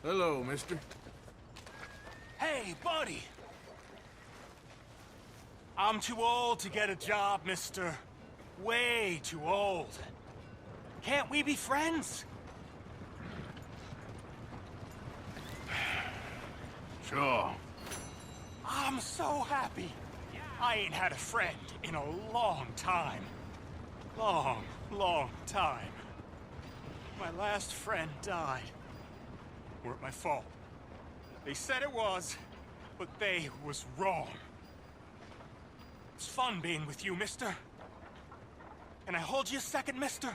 Hello, mister. Hey, buddy! I'm too old to get a job, mister. Way too old. Can't we be friends? Sure. I'm so happy. I ain't had a friend in a long time. Long time. My last friend died. Weren't my fault. They said it was, but they was wrong. It's fun being with you, mister. Can I hold you a second, mister?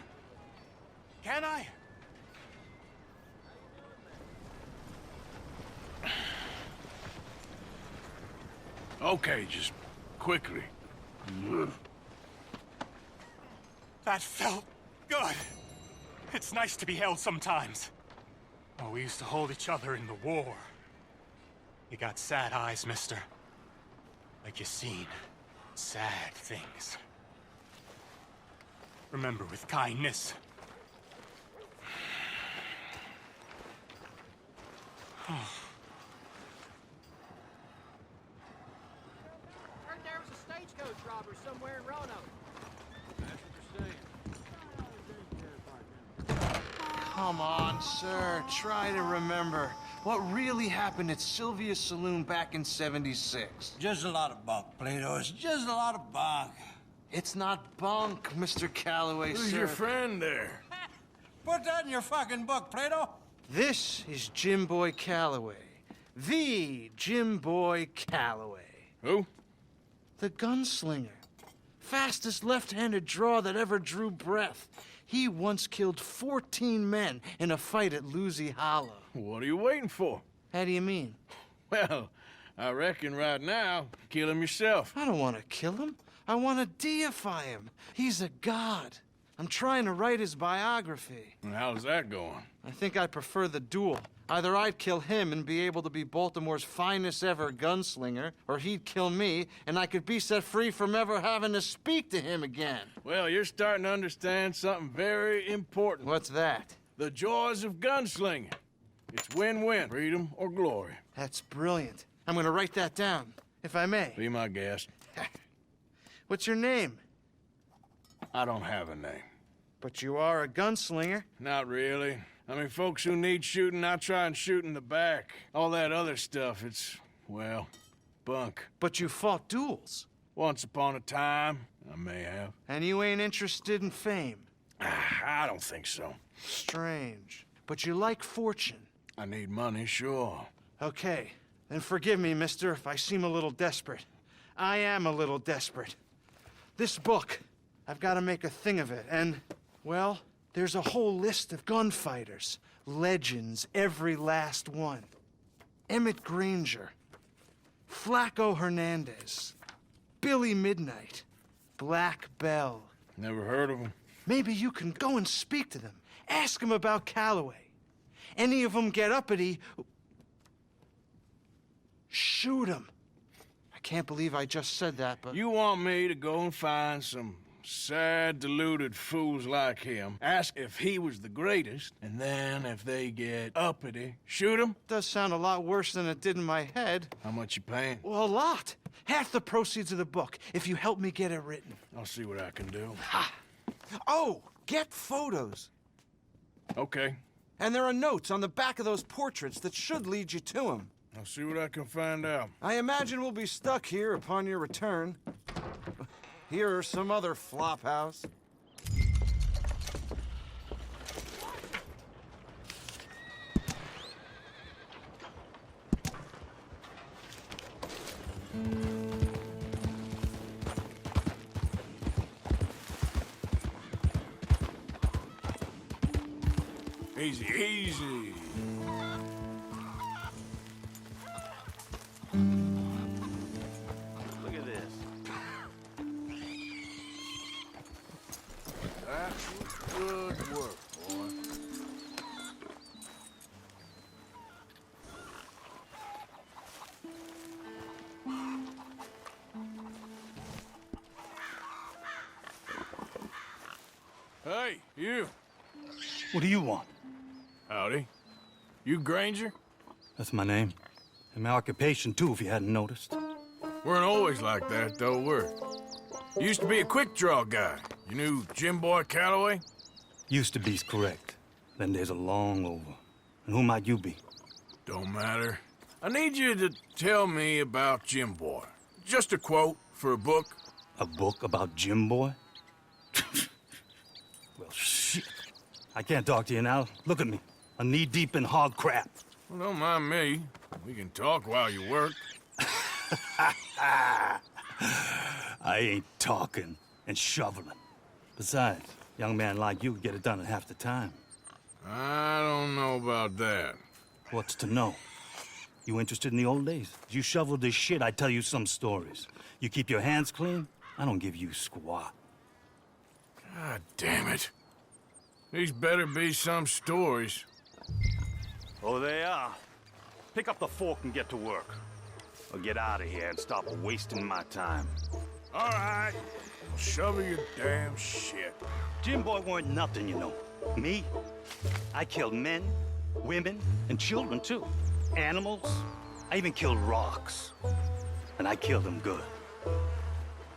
Can I? Okay, just quickly. That felt good. It's nice to be held sometimes. Oh, we used to hold each other in the war. You got sad eyes, mister. Like you seen sad things. Remember with kindness. Heard there was a stagecoach robber somewhere in Roanoke. That's what they're saying. Come on, sir. Try to remember. What really happened at Sylvia's Saloon back in '76? Just a lot of bunk, Plato. It's just a lot of bunk. It's not bunk, Mr. Calloway, Who's sir. your friend there? Put that in your fucking book, Plato. This is Jim Boy Calloway. The Jim Boy Calloway. Who? The gunslinger. Fastest left-handed draw that ever drew breath. He once killed 14 men in a fight at Lucy Hollow. What are you waiting for? How do you mean? Well, I reckon right now, kill him yourself. I don't want to kill him. I want to deify him. He's a god. I'm trying to write his biography. And how's that going? I think I prefer the duel. Either I'd kill him and be able to be Baltimore's finest ever gunslinger, or he'd kill me and I could be set free from ever having to speak to him again. Well, you're starting to understand something very important. What's that? The joys of gunslinging. It's win-win, freedom or glory. That's brilliant. I'm gonna write that down, if I may. Be my guest. What's your name? I don't have a name. But you are a gunslinger. Not really. I mean, folks who need shooting, I try and shoot in the back. All that other stuff, it's, well, bunk. But you fought duels. Once upon a time, I may have. And you ain't interested in fame. I don't think so. Strange. But you like fortune. I need money, sure. Okay, then forgive me, mister, if I seem a little desperate. I am a little desperate. This book, I've got to make a thing of it, and, well, there's a whole list of gunfighters. Legends, every last one. Emmett Granger, Flaco Hernandez, Billy Midnight, Black Bell. Never heard of him. Maybe you can go and speak to them. Ask them about Calloway. Any of them get uppity, shoot them. I can't believe I just said that, but... You want me to go and find some sad, deluded fools like him, ask if he was the greatest, and then if they get uppity, shoot him? Does sound a lot worse than it did in my head. How much you paying? Well, a lot. Half the proceeds of the book, if you help me get it written. I'll see what I can do. Ha! Oh, get photos. Okay. And there are notes on the back of those portraits that should lead you to him. I'll see what I can find out. I imagine we'll be stuck here upon your return. Here or some other flophouse. Easy, easy. Look at this. That was good work, boy. Hey, you. What do you want? Howdy. You Granger? That's my name. And my occupation, too, if you hadn't noticed. Weren't always like that, though, were you? Used to be a quick-draw guy. You knew Jim Boy Calloway? Used to be's correct. Then there's a long over. And who might you be? Don't matter. I need you to tell me about Jim Boy. Just a quote for a book. A book about Jim Boy? Well, shit. I can't talk to you now. Look at me. I'm knee-deep in hog crap. Well, don't mind me. We can talk while you work. I ain't talking and shoveling. Besides, a young man like you can get it done in half the time. I don't know about that. What's to know? You interested in the old days? You shoveled this shit, I tell you some stories. You keep your hands clean, I don't give you squat. God damn it. These better be some stories. Oh, they are. Pick up the fork and get to work. Or get out of here and stop wasting my time. All right. Well, shovel your damn shit. Jim Boy weren't nothing, you know. Me? I killed men, women, and children, too. Animals. I even killed rocks. And I killed them good.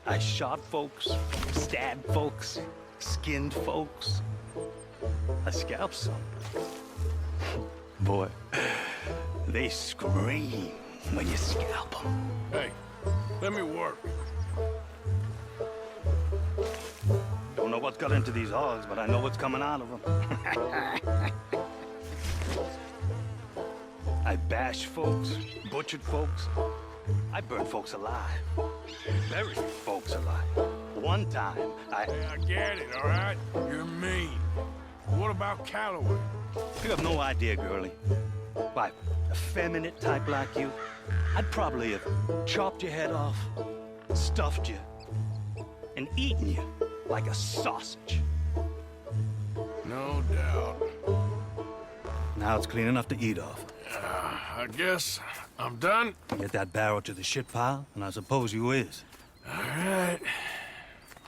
I shot folks, stabbed folks, skinned folks. I scalped some. Boy, they scream when you scalp them. Hey, let me work. Don't know what's got into these hogs, but I know what's coming out of them. I bashed folks, butchered folks. I burned folks alive. Buried folks alive. One time, Hey, I get it, all right? You're mean. What about Calloway? You have no idea, girlie. Why, a feminine type like you, I'd probably have chopped your head off, stuffed you, and eaten you like a sausage. No doubt. Now it's clean enough to eat off. I guess I'm done. Get that barrel to the shit pile, and I suppose you is. All right.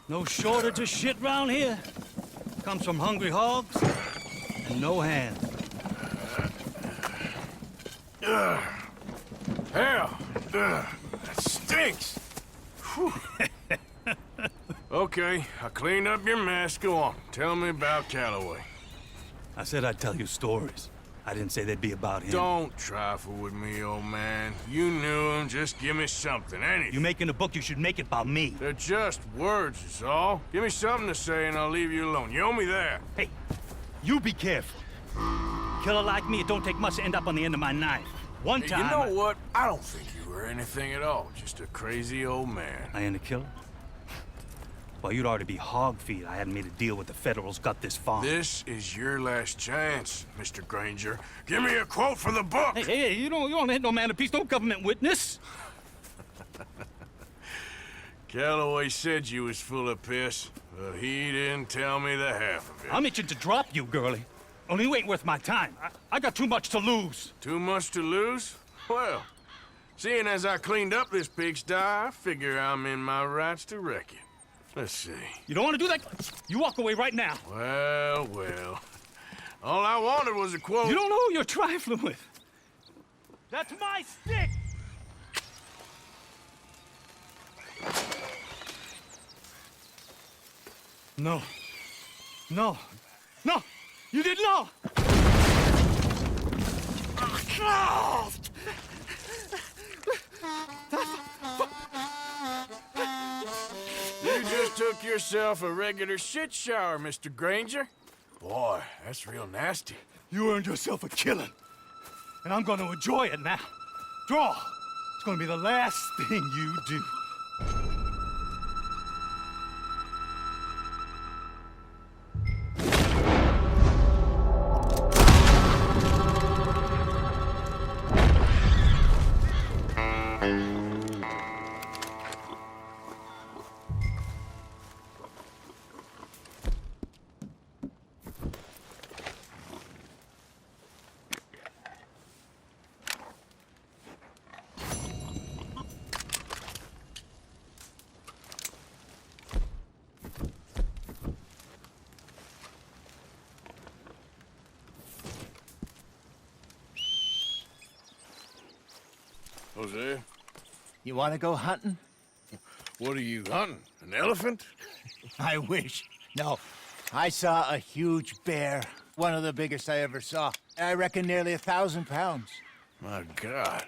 No shortage of shit round here. Comes from hungry hogs and no hands. Hell, that stinks. Whew. Okay, I cleaned up your mess. Go on, tell me about Calloway. I said I'd tell you stories. I didn't say they'd be about him. Don't trifle with me, old man. You knew him. Just give me something, anything. You making a book, you should make it about me. They're just words, is all. Give me something to say and I'll leave you alone. You owe me that. Hey, you be careful. Killer like me, it don't take much to end up on the end of my knife. One Hey, time... you know what? I don't think you were anything at all. Just a crazy old man. I ain't a killer? Well, you'd already be hog feed. I hadn't made a deal with the Federals, got this far. This is your last chance, Mr. Granger. Give me a quote for the book. Hey, you don't hit no man of peace, no government witness. Calloway said you was full of piss, but he didn't tell me the half of it. I'm itching to drop you, girlie. Only you ain't worth my time. I got too much to lose. Too much to lose? Well, seeing as I cleaned up this pigsty, I figure I'm in my rights to wreck it. Let's see. You don't want to do that? You walk away right now. Well, well. All I wanted was a quote. You don't know who you're trifling with. That's my stick! No. No. No! You didn't know! You just took yourself a regular shit shower, Mr. Granger. Boy, that's real nasty. You earned yourself a killing. And I'm gonna enjoy it now. Draw! It's gonna be the last thing you do. Jose, You want to go hunting? what are you hunting? An elephant? I wish. No. I saw a huge bear. One of the biggest I ever saw. I reckon nearly 1,000 pounds. My God.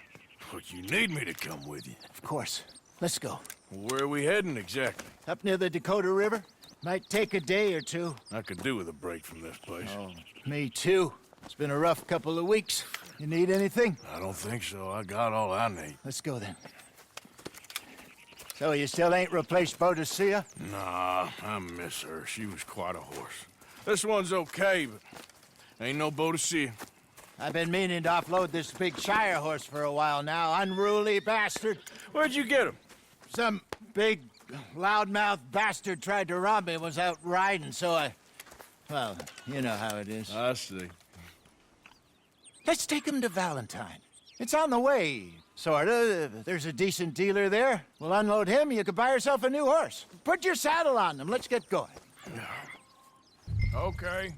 But you need me to come with you. Of course. Let's go. Where are we heading exactly? Up near the Dakota River. Might take a day or two. I could do with a break from this place. Oh, me too. It's been a rough couple of weeks. You need anything? I don't think so. I got all I need. Let's go then. So you still ain't replaced Boadicea? Nah, I miss her. She was quite a horse. This one's okay, but ain't no Boadicea. I've been meaning to offload this big Shire horse for a while now. Unruly bastard. Where'd you get him? Some big, loudmouth bastard tried to rob me, was out riding, so well, you know how it is. I see. Let's take him to Valentine. It's on the way, sorta. There's a decent dealer there. We'll unload him, you could buy yourself a new horse. Put your saddle on him, let's get going. Okay.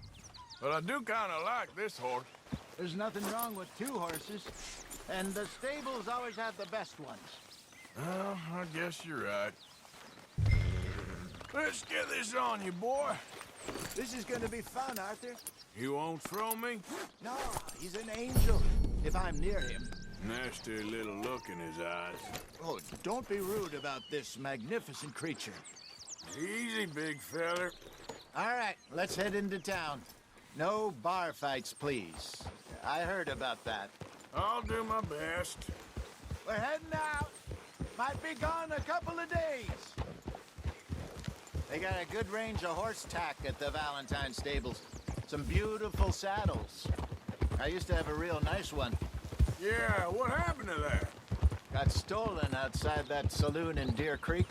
But I do kind of like this horse. There's nothing wrong with two horses, and the stables always have the best ones. Well, I guess you're right. Let's get this on you, boy. This is gonna be fun, Arthur. You won't throw me? No, he's an angel, if I'm near him. Nasty little look in his eyes. Oh, don't be rude about this magnificent creature. Easy, big feller. All right, let's head into town. No bar fights, please. I heard about that. I'll do my best. We're heading out. Might be gone a couple of days. They got a good range of horse tack at the Valentine stables. Some beautiful saddles. I used to have a real nice one. Yeah, what happened to that? Got stolen outside that saloon in Deer Creek.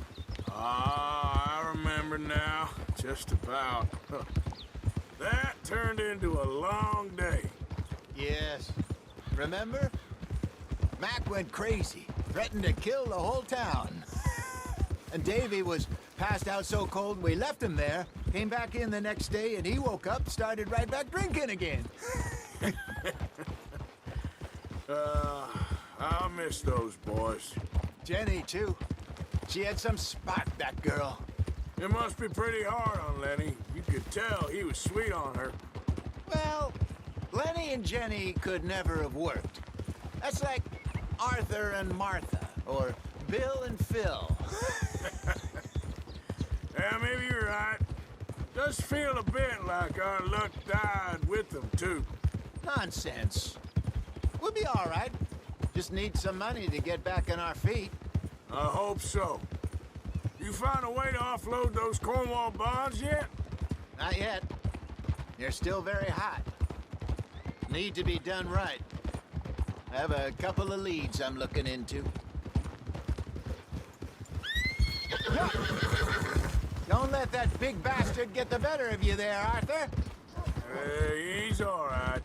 Ah, I remember now. Just about. That turned into a long day. Yes. Remember? Mac went crazy, threatened to kill the whole town. And Davy was passed out so cold we left him there, came back in the next day, and he woke up, started right back drinking again. I'll miss those boys. Jenny, too. She had some spark, that girl. It must be pretty hard on Lenny. You could tell he was sweet on her. Well, Lenny and Jenny could never have worked. That's like Arthur and Martha, or Bill and Phil. Yeah, maybe you're right. Does feel a bit like our luck died with them, too. Nonsense. We'll be all right. Just need some money to get back on our feet. I hope so. You find a way to offload those Cornwall bonds yet? Not yet. They're still very hot. Need to be done right. I have a couple of leads I'm looking into. Don't let that big bastard get the better of you there, Arthur. Hey, he's all right.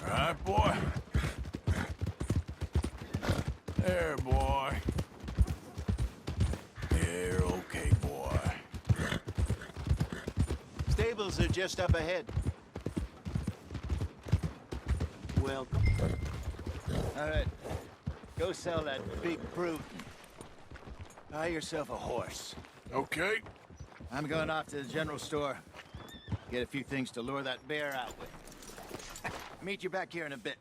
All right, boy. There, boy. There, okay, boy. Stables are just up ahead. Welcome. All right. Go sell that big brute. Buy yourself a horse. Okay. I'm going off to the general store. Get a few things to lure that bear out with. Meet you back here in a bit.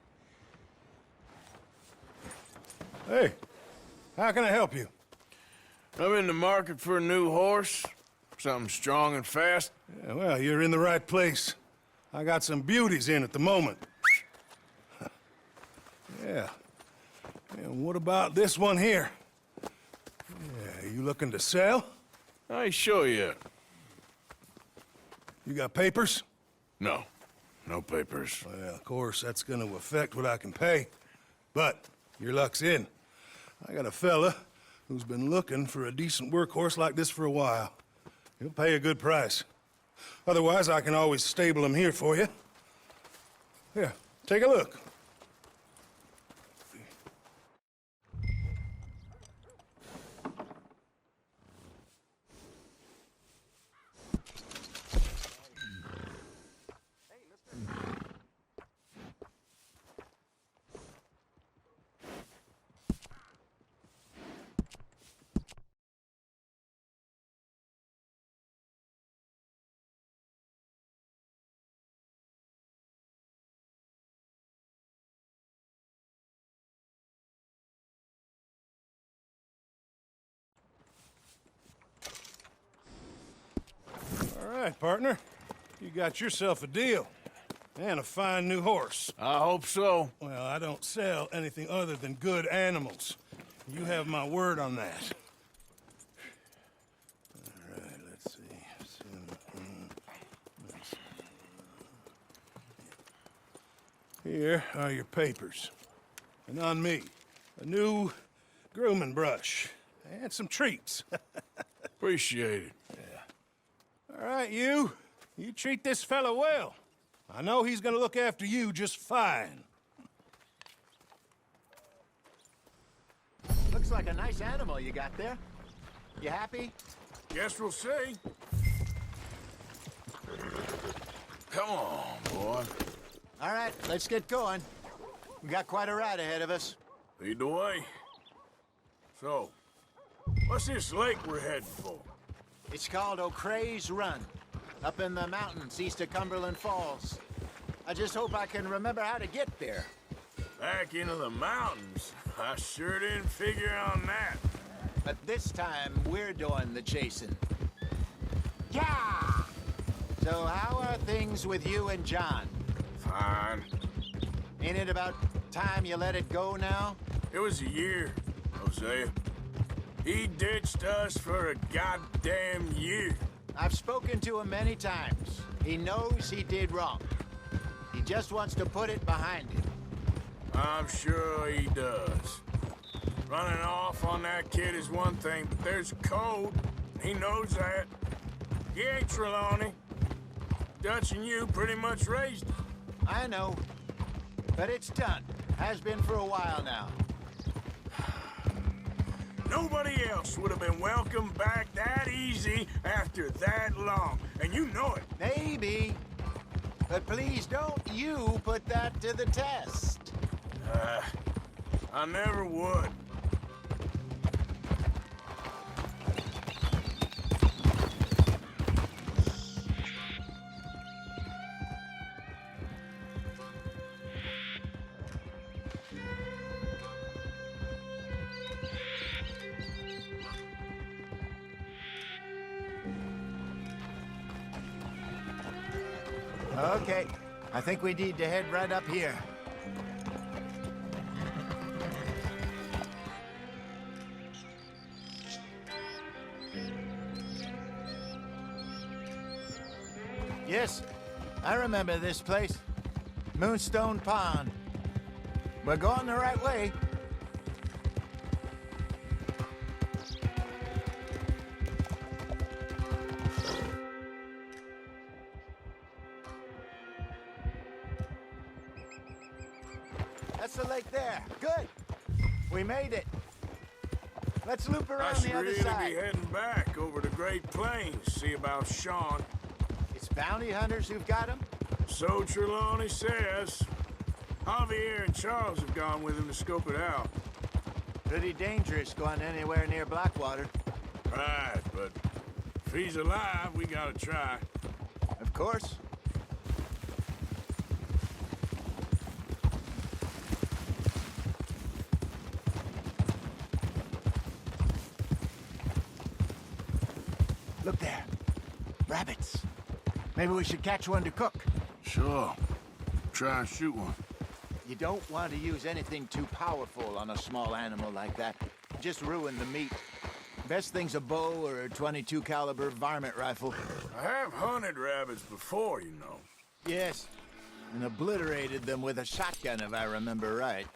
Hey, how can I help you? I'm in the market for a new horse. Something strong and fast. Yeah, well, you're in the right place. I got some beauties in at the moment. Yeah. And what about this one here? Yeah, you looking to sell? I ain't sure yet. You got papers? No. No papers. Well, of course, that's gonna affect what I can pay. But your luck's in. I got a fella who's been looking for a decent workhorse like this for a while. He'll pay a good price. Otherwise, I can always stable him here for you. Here, take a look. All right, partner. You got yourself a deal. And a fine new horse. I hope so. Well, I don't sell anything other than good animals. You have my word on that. All right, let's see. Here are your papers. And on me, a new grooming brush. And some treats. Appreciate it. All right, you. You treat this fella well. I know he's gonna look after you just fine. Looks like a nice animal you got there. You happy? Guess we'll see. Come on, boy. All right, let's get going. We got quite a ride ahead of us. Lead the way. So, what's this lake we're heading for? It's called O'Creagh's Run, up in the mountains east of Cumberland Falls. I just hope I can remember how to get there. Back into the mountains? I sure didn't figure on that. But this time, we're doing the chasing. Yeah! So how are things with you and John? Fine. Ain't it about time you let it go now? It was a year, Hosea. He ditched us for a goddamn year. I've spoken to him many times. He knows he did wrong. He just wants to put it behind him. I'm sure he does. Running off on that kid is one thing, but there's code. He knows that. He ain't Trelawney. Dutch and you pretty much raised him. I know. But it's done. Has been for a while now. Nobody else would have been welcomed back that easy after that long. And you know it. Maybe. But please don't you put that to the test. I never would. Okay. I think we need to head right up here. Yes, I remember this place. Moonstone Pond. We're going the right way. That's the lake there. Good. We made it. Let's loop I around should the other really side. be heading back over the Great Plains, see about Sean. It's bounty hunters who've got him? So Trelawney says. Javier and Charles have gone with him to scope it out. Pretty dangerous going anywhere near Blackwater. Right, but if he's alive, we gotta try. Of course. Look there. Rabbits. Maybe we should catch one to cook. Sure. Try and shoot one. You don't want to use anything too powerful on a small animal like that. Just ruin the meat. Best thing's a bow or a .22 caliber varmint rifle. I have hunted rabbits before, you know. Yes, and obliterated them with a shotgun if I remember right.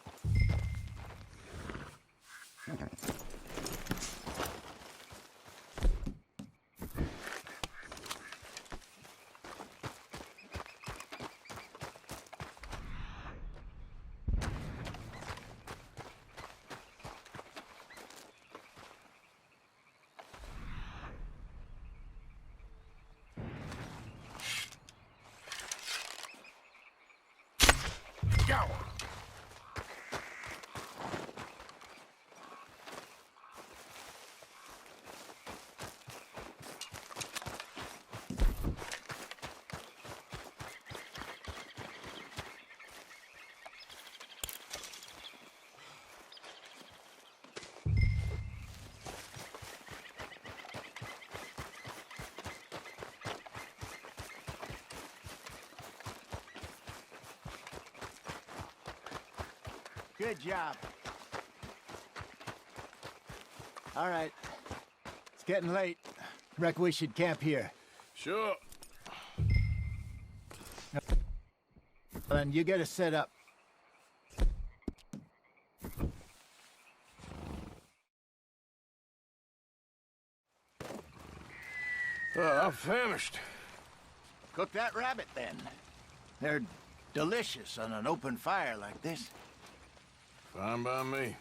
Good job. All right. It's getting late. Reckon we should camp here. Sure. Then you get us set up. I'm famished. Cook that rabbit, then. They're delicious on an open fire like this. Fine by me.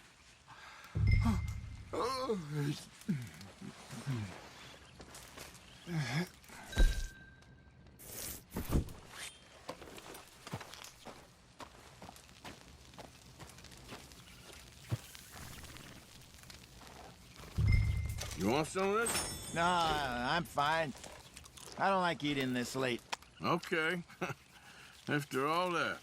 You want some of this? No, I'm fine. I don't like eating this late. Okay. After all that.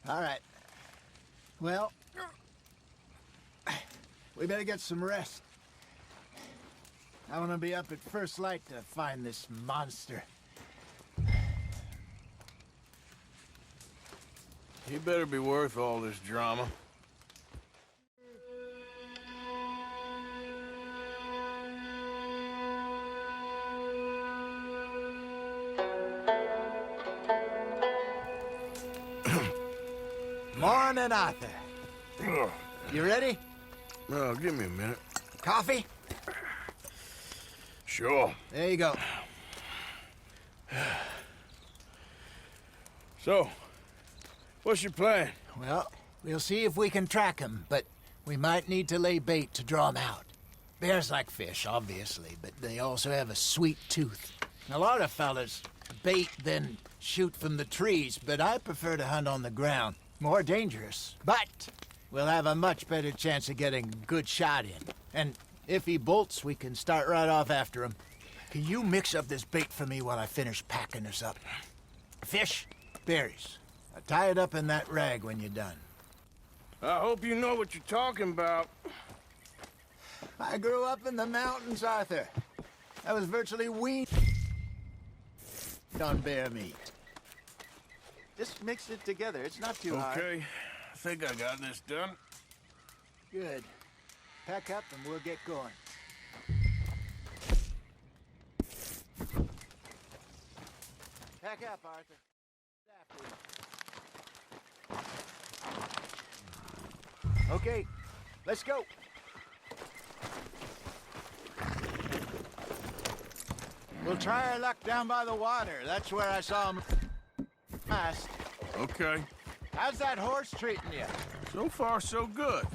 All right. Well, we better get some rest. I want to be up at first light to find this monster. He better be worth all this drama. Morning, Arthur. You ready? Oh, give me a minute. Coffee? Sure. There you go. So, what's your plan? Well, we'll see if we can track him, but we might need to lay bait to draw him out. Bears like fish, obviously, but they also have a sweet tooth. A lot of fellas bait, then shoot from the trees, but I prefer to hunt on the ground. More dangerous, but we'll have a much better chance of getting a good shot in. And if he bolts, we can start right off after him. Can you mix up this bait for me while I finish packing this up? Fish, berries. Tie it up in that rag when you're done. I hope you know what you're talking about. I grew up in the mountains, Arthur. I was virtually weaned on bear meat. Just mix it together. It's not too hard. Okay, I think I got this done. Good. Pack up and we'll get going. Pack up, Arthur. After you. Okay, let's go. We'll try our luck down by the water. That's where I saw him last. Okay. How's that horse treating you? So far, so good.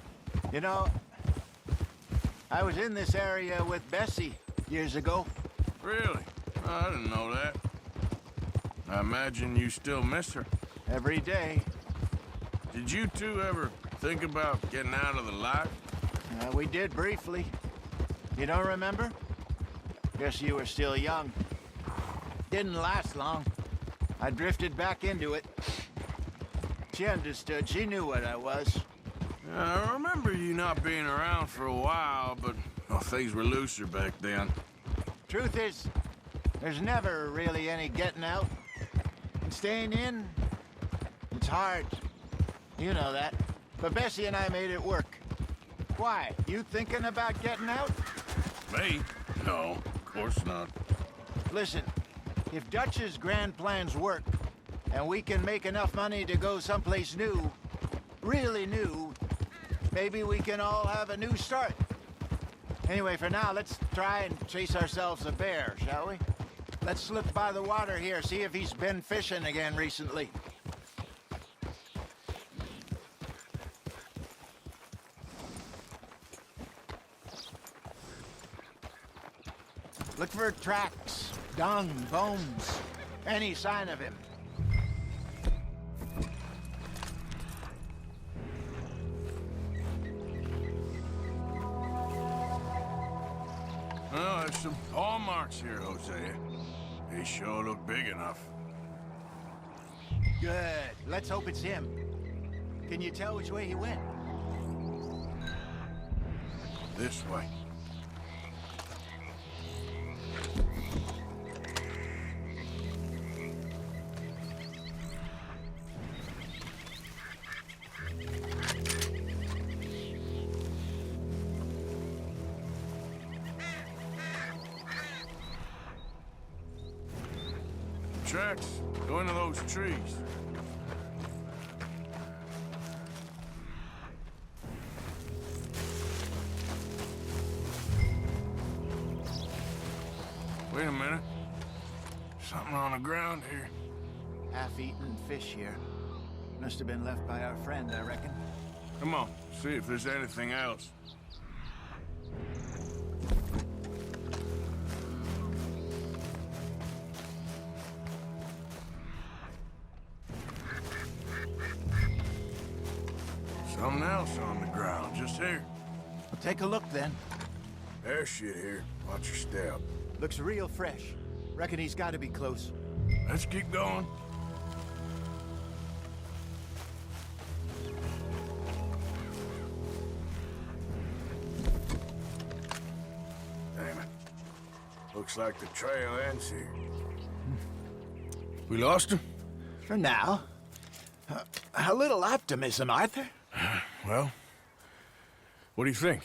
You know, I was in this area with Bessie years ago. Really? I didn't know that. I imagine you still miss her. Every day. Did you two ever think about getting out of the life? We did briefly. You don't remember? Guess you were still young. Didn't last long. I drifted back into it. She understood. She knew what I was. I remember you not being around for a while, but things were looser back then. Truth is, there's never really any getting out. And staying in, it's hard. You know that. But Bessie and I made it work. Why? You thinking about getting out? Me? No, of course not. Listen, if Dutch's grand plans work, and we can make enough money to go someplace new, really new, maybe we can all have a new start. Anyway, for now, let's try and chase ourselves a bear, shall we? Let's slip by the water here, see if he's been fishing again recently. Look for tracks, dung, bones, any sign of him. marks here, Hosea. They sure look big enough. Good. Let's hope it's him. Can you tell which way he went? This way. Tracks go into those trees. Wait a minute. Something on the ground here. Half-eaten fish here. Must have been left by our friend, I reckon. Come on, see if there's anything else. Something else on the ground, just here. Well, take a look then. There's shit here. Watch your step. Looks real fresh. Reckon he's got to be close. Let's keep going. Damn it. Looks like the trail ends here. We lost him? For now. A little optimism, Arthur. Well, what do you think?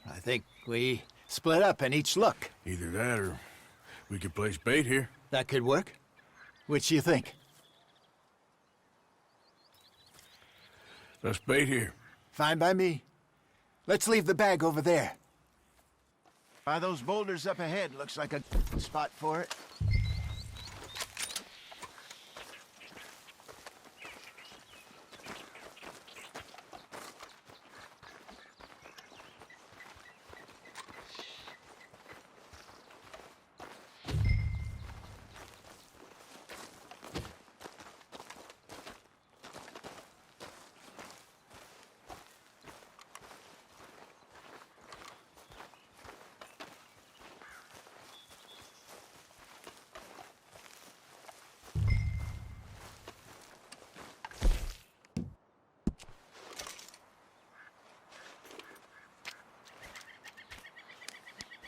I think we split up and each look. Either that or we could place bait here. That could work. Which you think? Let's bait here. Fine by me. Let's leave the bag over there. By those boulders up ahead, looks like a spot for it.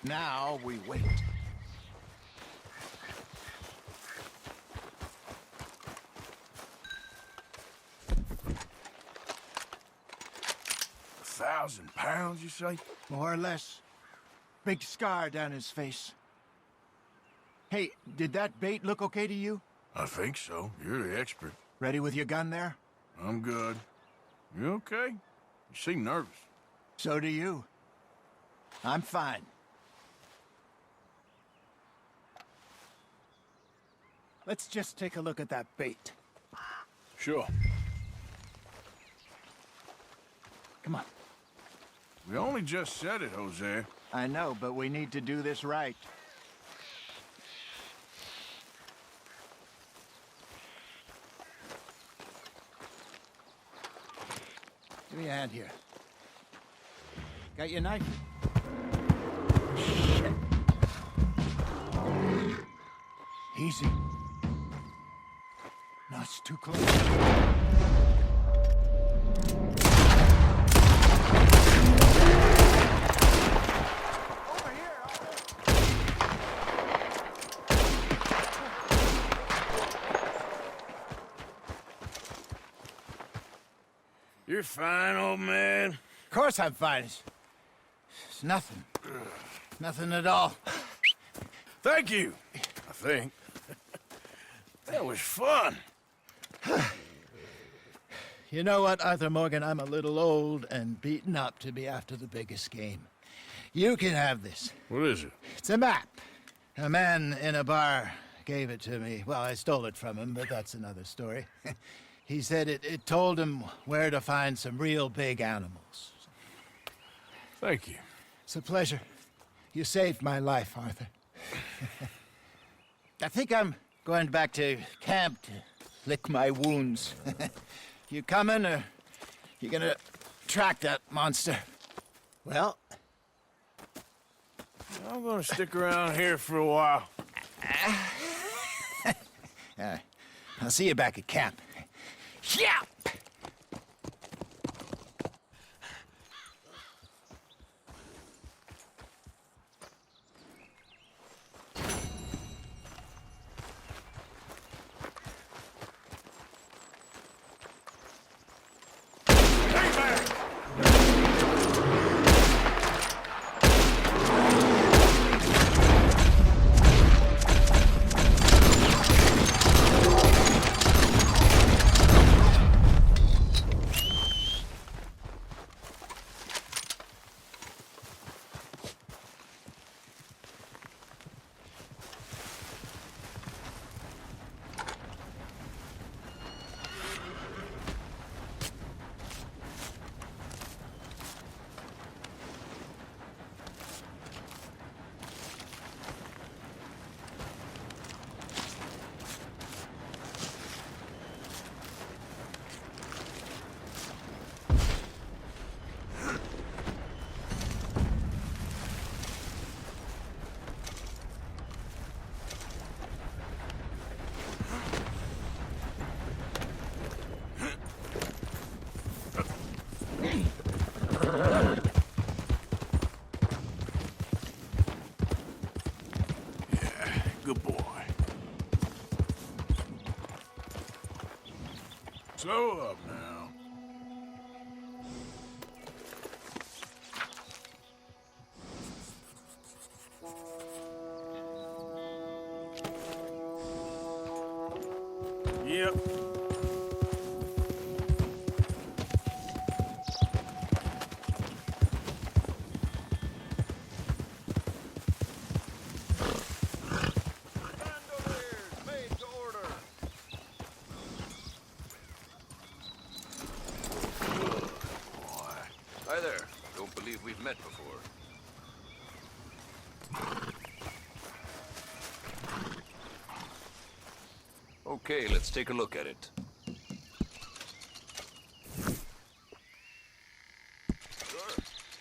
Now we wait. £1,000, you say? More or less. Big scar down his face. Hey, did that bait look okay to you? I think so. You're the expert. Ready with your gun there? I'm good. You okay? You seem nervous. So do you. I'm fine. Let's just take a look at that bait. Sure. Come on. We only just said it, Jose. I know, but we need to do this right. Give me a hand here. Got your knife? Shit. Easy. No, it's too close. Over here, You're fine, old man. Of course I'm fine. It's nothing. Nothing at all. Thank you, I think. That was fun. You know what, Arthur Morgan? I'm a little old and beaten up to be after the biggest game. You can have this. What is it? It's a map. A man in a bar gave it to me. Well, I stole it from him, but that's another story. He said it told him where to find some real big animals. Thank you. It's a pleasure. You saved my life, Arthur. I think I'm going back to camp to lick my wounds. You coming, or you gonna track that monster? Well, I'm gonna stick around here for a while. I'll see you back at camp. Yeah! Good boy. Slow up now. Yep. Hi there. Don't believe we've met before. Okay, let's take a look at it. Sure.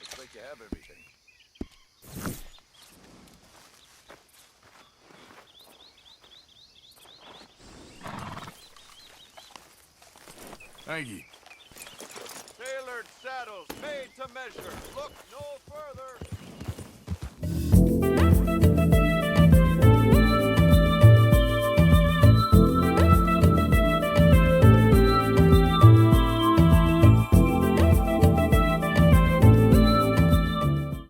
Looks like you have everything. Thank you. Tailored saddles made to measure. Look no further.